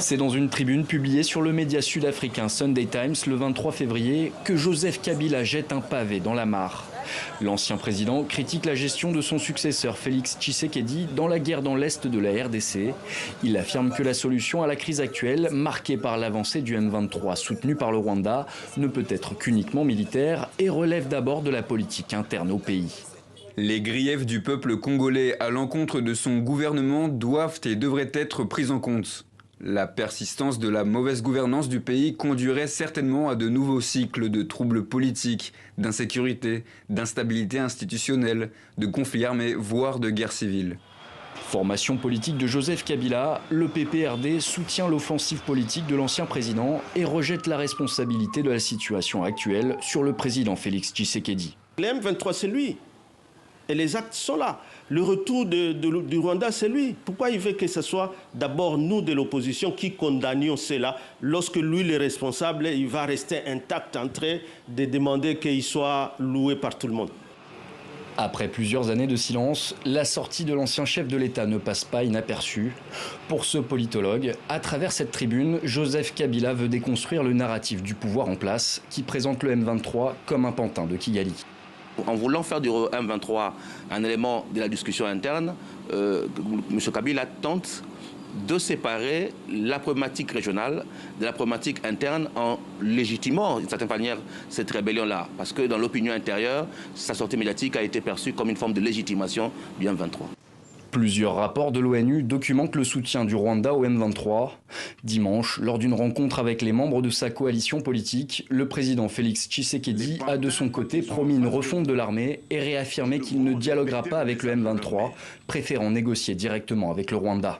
C'est dans une tribune publiée sur le média sud-africain Sunday Times le 23 février que Joseph Kabila jette un pavé dans la mare. L'ancien président critique la gestion de son successeur Félix Tshisekedi dans la guerre dans l'est de la RDC. Il affirme que la solution à la crise actuelle, marquée par l'avancée du M23 soutenue par le Rwanda, ne peut être qu'uniquement militaire et relève d'abord de la politique interne au pays. Les griefs du peuple congolais à l'encontre de son gouvernement doivent et devraient être pris en compte. La persistance de la mauvaise gouvernance du pays conduirait certainement à de nouveaux cycles de troubles politiques, d'insécurité, d'instabilité institutionnelle, de conflits armés, voire de guerre civile. Formation politique de Joseph Kabila, le PPRD soutient l'offensive politique de l'ancien président et rejette la responsabilité de la situation actuelle sur le président Félix Tshisekedi. Le M23, c'est lui. Et les actes sont là. Le retour du Rwanda, c'est lui. Pourquoi il veut que ce soit d'abord nous de l'opposition qui condamnions cela, lorsque lui, le responsable, il va rester intact en train de demander qu'il soit loué par tout le monde. Après plusieurs années de silence, la sortie de l'ancien chef de l'État ne passe pas inaperçue. Pour ce politologue, à travers cette tribune, Joseph Kabila veut déconstruire le narratif du pouvoir en place qui présente le M23 comme un pantin de Kigali. En voulant faire du M23 un élément de la discussion interne, M. Kabila tente de séparer la problématique régionale de la problématique interne en légitimant, d'une certaine manière, cette rébellion-là. Parce que dans l'opinion intérieure, sa sortie médiatique a été perçue comme une forme de légitimation du M23. Plusieurs rapports de l'ONU documentent le soutien du Rwanda au M23. Dimanche, lors d'une rencontre avec les membres de sa coalition politique, le président Félix Tshisekedi a de son côté promis une refonte de l'armée et réaffirmé qu'il ne dialoguera pas avec le M23, préférant négocier directement avec le Rwanda.